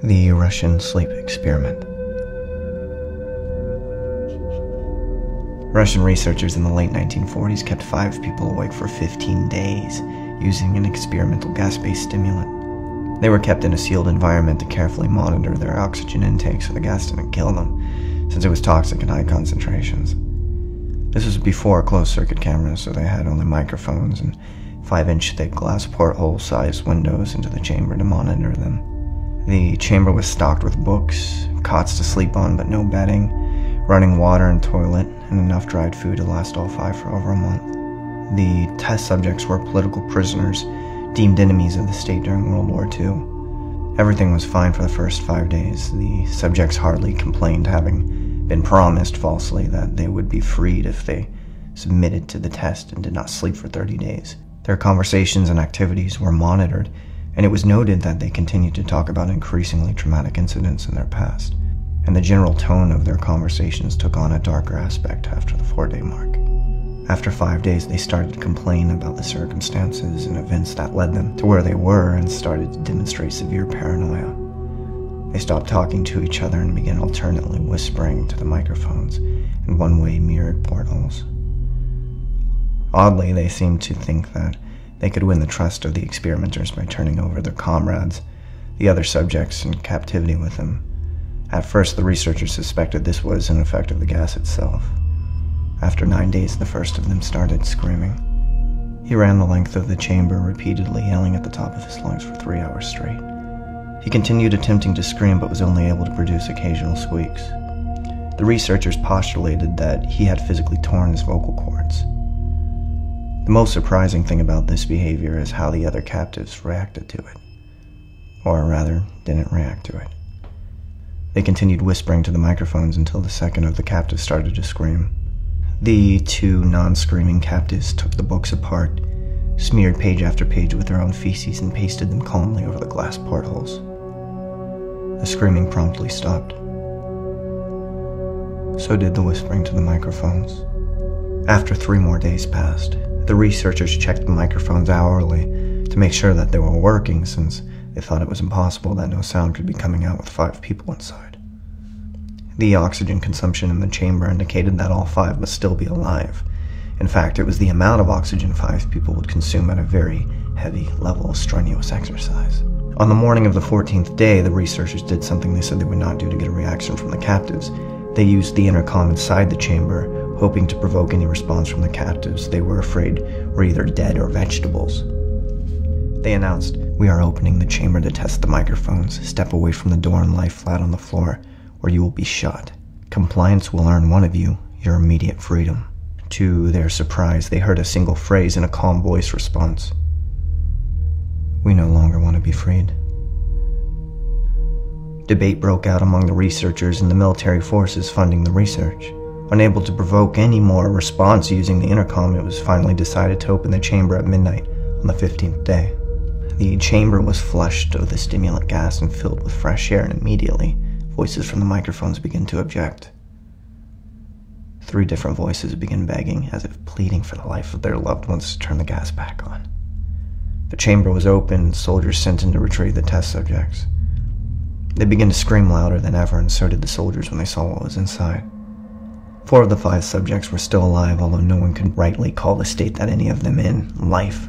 The Russian Sleep Experiment. Russian researchers in the late 1940s kept 5 people awake for 15 days using an experimental gas-based stimulant. They were kept in a sealed environment to carefully monitor their oxygen intake so the gas didn't kill them, since it was toxic in high concentrations. This was before closed-circuit cameras, so they had only microphones and 5-inch thick glass porthole-sized windows into the chamber to monitor them. The chamber was stocked with books, cots to sleep on but no bedding, running water and toilet, and enough dried food to last all 5 for over a month. The test subjects were political prisoners, deemed enemies of the state during World War II. Everything was fine for the first 5 days. The subjects hardly complained, having been promised falsely that they would be freed if they submitted to the test and did not sleep for 30 days. Their conversations and activities were monitored, and it was noted that they continued to talk about increasingly traumatic incidents in their past, and the general tone of their conversations took on a darker aspect after the 4-day mark. After 5 days, they started to complain about the circumstances and events that led them to where they were and started to demonstrate severe paranoia. They stopped talking to each other and began alternately whispering to the microphones and one-way mirrored portholes. Oddly, they seemed to think that they could win the trust of the experimenters by turning over their comrades, the other subjects, in captivity with them. At first, the researchers suspected this was an effect of the gas itself. After 9 days, the first of them started screaming. He ran the length of the chamber, repeatedly yelling at the top of his lungs for 3 hours straight. He continued attempting to scream, but was only able to produce occasional squeaks. The researchers postulated that he had physically torn his vocal cords. The most surprising thing about this behavior is how the other captives reacted to it. Or rather, didn't react to it. They continued whispering to the microphones until the second of the captives started to scream. The 2 non-screaming captives took the books apart, smeared page after page with their own feces, and pasted them calmly over the glass portholes. The screaming promptly stopped. So did the whispering to the microphones. After 3 more days passed, the researchers checked the microphones hourly to make sure that they were working, since they thought it was impossible that no sound could be coming out with 5 people inside. The oxygen consumption in the chamber indicated that all 5 must still be alive. In fact, it was the amount of oxygen 5 people would consume at a very heavy level of strenuous exercise. On the morning of the 14th day, the researchers did something they said they would not do to get a reaction from the captives. They used the intercom inside the chamber, hoping to provoke any response from the captives they were afraid were either dead or vegetables. They announced, "We are opening the chamber to test the microphones. Step away from the door and lie flat on the floor, or you will be shot. Compliance will earn one of you your immediate freedom." To their surprise, they heard a single phrase in a calm voice response. "We no longer want to be freed." Debate broke out among the researchers and the military forces funding the research. Unable to provoke any more response using the intercom, it was finally decided to open the chamber at midnight on the 15th day. The chamber was flushed of the stimulant gas and filled with fresh air, and immediately, voices from the microphones began to object. 3 different voices began begging, as if pleading for the life of their loved ones, to turn the gas back on. The chamber was opened and soldiers sent in to retrieve the test subjects. They began to scream louder than ever, and so did the soldiers when they saw what was inside. 4 of the 5 subjects were still alive, although no one could rightly call the state that any of them in life.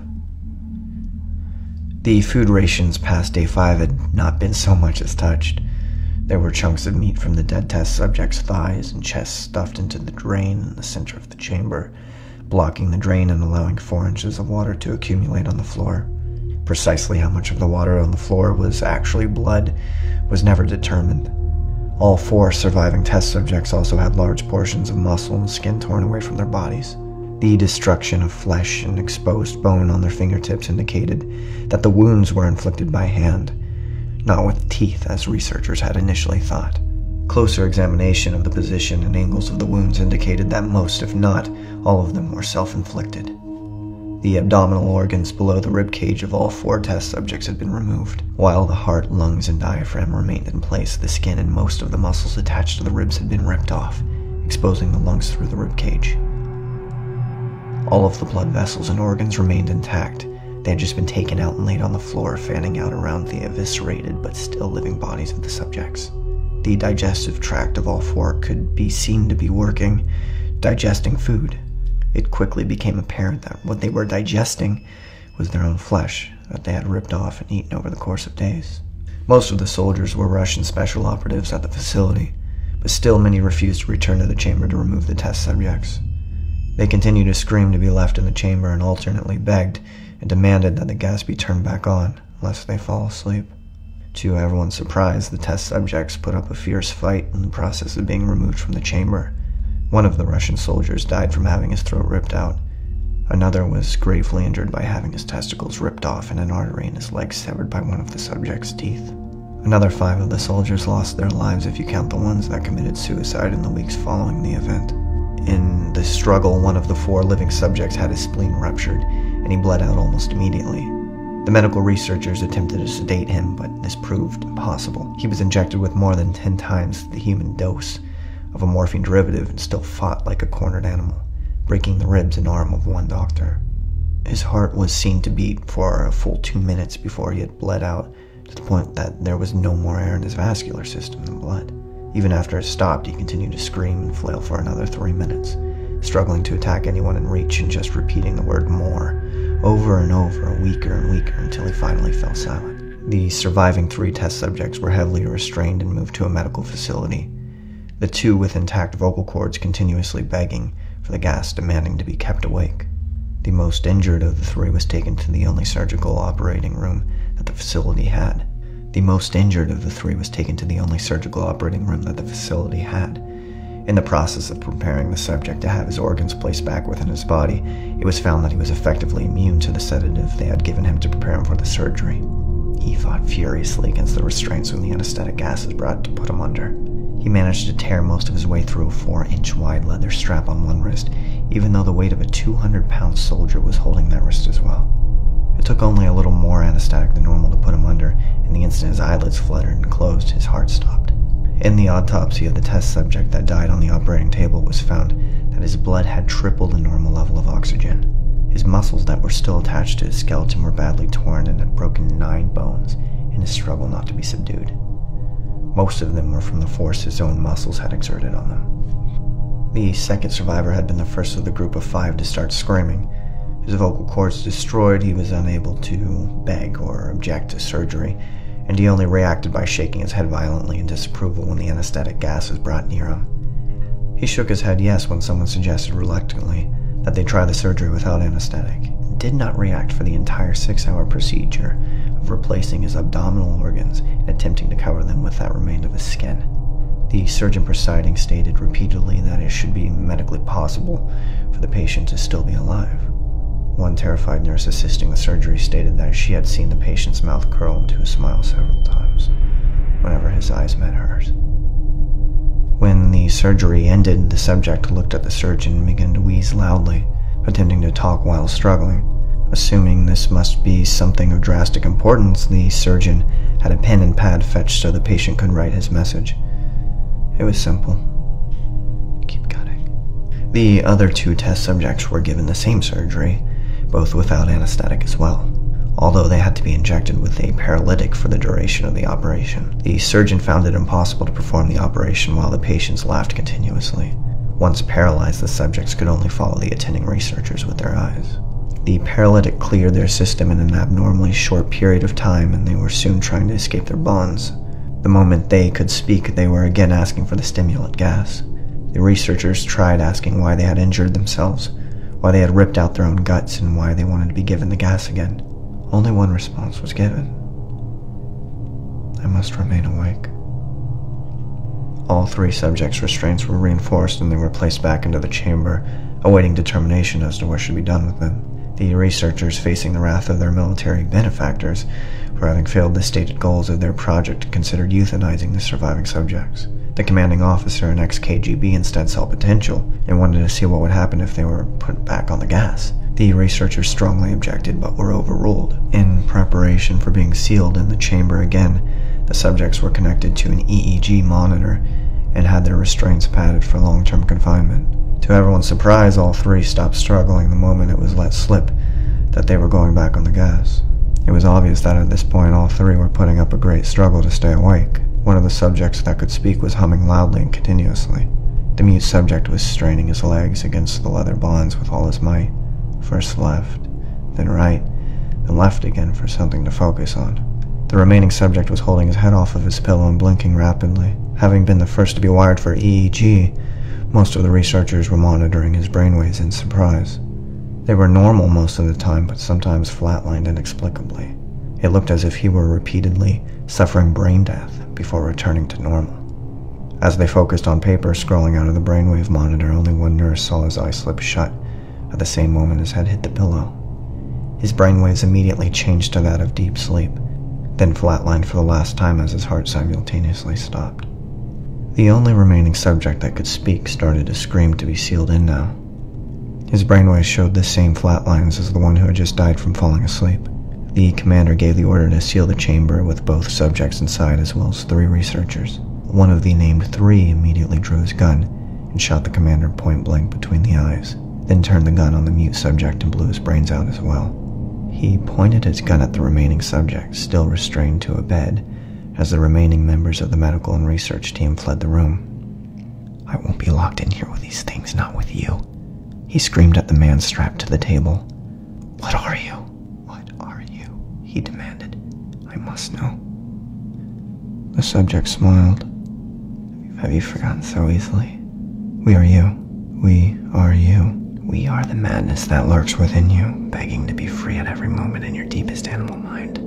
The food rations past day 5 had not been so much as touched. There were chunks of meat from the dead test subjects' thighs and chests stuffed into the drain in the center of the chamber, blocking the drain and allowing 4 inches of water to accumulate on the floor. Precisely how much of the water on the floor was actually blood was never determined. All 4 surviving test subjects also had large portions of muscle and skin torn away from their bodies. The destruction of flesh and exposed bone on their fingertips indicated that the wounds were inflicted by hand, not with teeth as researchers had initially thought. Closer examination of the position and angles of the wounds indicated that most, if not all of them, were self-inflicted. The abdominal organs below the rib cage of all 4 test subjects had been removed. While the heart, lungs, and diaphragm remained in place, the skin and most of the muscles attached to the ribs had been ripped off, exposing the lungs through the rib cage. All of the blood vessels and organs remained intact, They had just been taken out and laid on the floor, fanning out around the eviscerated but still living bodies of the subjects. The digestive tract of all 4 could be seen to be working, digesting food. It quickly became apparent that what they were digesting was their own flesh that they had ripped off and eaten over the course of days. Most of the soldiers were Russian special operatives at the facility, but still many refused to return to the chamber to remove the test subjects. They continued to scream to be left in the chamber and alternately begged and demanded that the gas be turned back on, lest they fall asleep. To everyone's surprise, the test subjects put up a fierce fight in the process of being removed from the chamber. One of the Russian soldiers died from having his throat ripped out. Another was gravely injured by having his testicles ripped off and an artery in his leg severed by one of the subject's teeth. Another 5 of the soldiers lost their lives if you count the ones that committed suicide in the weeks following the event. In the struggle, one of the 4 living subjects had his spleen ruptured, and he bled out almost immediately. The medical researchers attempted to sedate him, but this proved impossible. He was injected with more than 10 times the human dose of a morphine derivative and still fought like a cornered animal, breaking the ribs and arm of one doctor. His heart was seen to beat for a full 2 minutes before he had bled out, to the point that there was no more air in his vascular system than blood. Even after it stopped, he continued to scream and flail for another 3 minutes, struggling to attack anyone in reach and just repeating the word "more" over and over, weaker and weaker, until he finally fell silent. The surviving 3 test subjects were heavily restrained and moved to a medical facility, the 2 with intact vocal cords continuously begging for the gas, demanding to be kept awake. The most injured of the 3 was taken to the only surgical operating room that the facility had. In the process of preparing the subject to have his organs placed back within his body, it was found that he was effectively immune to the sedative they had given him to prepare him for the surgery. He fought furiously against the restraints when the anesthetic gases brought to put him under. He managed to tear most of his way through a 4-inch wide leather strap on one wrist, even though the weight of a 200-pound soldier was holding that wrist as well. It took only a little more anesthetic than normal to put him under, and the instant his eyelids fluttered and closed, his heart stopped. In the autopsy of the test subject that died on the operating table, it was found that his blood had tripled the normal level of oxygen. His muscles that were still attached to his skeleton were badly torn and had broken 9 bones in his struggle not to be subdued. Most of them were from the force his own muscles had exerted on them. The second survivor had been the first of the group of 5 to start screaming. His vocal cords destroyed, he was unable to beg or object to surgery, and he only reacted by shaking his head violently in disapproval when the anesthetic gas was brought near him. He shook his head yes when someone suggested reluctantly that they try the surgery without anesthetic, and did not react for the entire 6-hour procedure of replacing his abdominal organs and attempting to cover them with that remained of his skin. The surgeon presiding stated repeatedly that it should be medically possible for the patient to still be alive. One terrified nurse assisting the surgery stated that she had seen the patient's mouth curl into a smile several times whenever his eyes met hers. When the surgery ended, the subject looked at the surgeon and began to wheeze loudly, attempting to talk while struggling. Assuming this must be something of drastic importance, the surgeon had a pen and pad fetched so the patient could write his message. It was simple. Keep cutting. The other 2 test subjects were given the same surgery, both without anesthetic as well, although they had to be injected with a paralytic for the duration of the operation. The surgeon found it impossible to perform the operation while the patients laughed continuously. Once paralyzed, the subjects could only follow the attending researchers with their eyes. The paralytic cleared their system in an abnormally short period of time, and they were soon trying to escape their bonds. The moment they could speak, they were again asking for the stimulant gas. The researchers tried asking why they had injured themselves, why they had ripped out their own guts, and why they wanted to be given the gas again. Only one response was given. I must remain awake. All 3 subjects' restraints were reinforced and they were placed back into the chamber, awaiting determination as to what should be done with them. The researchers, facing the wrath of their military benefactors for having failed the stated goals of their project, considered euthanizing the surviving subjects. The commanding officer, an ex-KGB, instead saw potential and wanted to see what would happen if they were put back on the gas. The researchers strongly objected but were overruled. In preparation for being sealed in the chamber again, the subjects were connected to an EEG monitor and had their restraints padded for long-term confinement. To everyone's surprise, all 3 stopped struggling the moment it was let slip that they were going back on the gas. It was obvious that at this point all three were putting up a great struggle to stay awake. One of the subjects that could speak was humming loudly and continuously. The mute subject was straining his legs against the leather bonds with all his might. First left, then right, then left again for something to focus on. The remaining subject was holding his head off of his pillow and blinking rapidly. Having been the first to be wired for EEG, most of the researchers were monitoring his brainwaves in surprise. They were normal most of the time, but sometimes flatlined inexplicably. It looked as if he were repeatedly suffering brain death before returning to normal. As they focused on paper scrolling out of the brainwave monitor, only one nurse saw his eyes slip shut at the same moment his head hit the pillow. His brainwaves immediately changed to that of deep sleep, then flatlined for the last time as his heart simultaneously stopped. The only remaining subject that could speak started to scream to be sealed in now. His brainwaves showed the same flatlines as the one who had just died from falling asleep. The commander gave the order to seal the chamber with both subjects inside as well as 3 researchers. One of the named 3 immediately drew his gun and shot the commander point blank between the eyes, then turned the gun on the mute subject and blew his brains out as well. He pointed his gun at the remaining subject, still restrained to a bed, as the remaining members of the medical and research team fled the room. "I won't be locked in here with these things, not with you," he screamed at the man strapped to the table. "What are you? What are you?" he demanded. "I must know." The subject smiled. "Have you forgotten so easily? We are you. We are you. We are the madness that lurks within you, begging to be free at every moment in your deepest animal mind.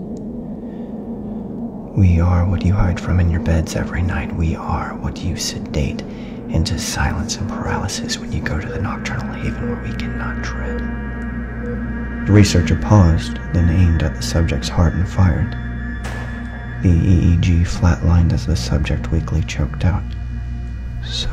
We are what you hide from in your beds every night. We are what you sedate into silence and paralysis when you go to the nocturnal haven where we cannot tread." The researcher paused, then aimed at the subject's heart and fired. The EEG flatlined as the subject weakly choked out, "So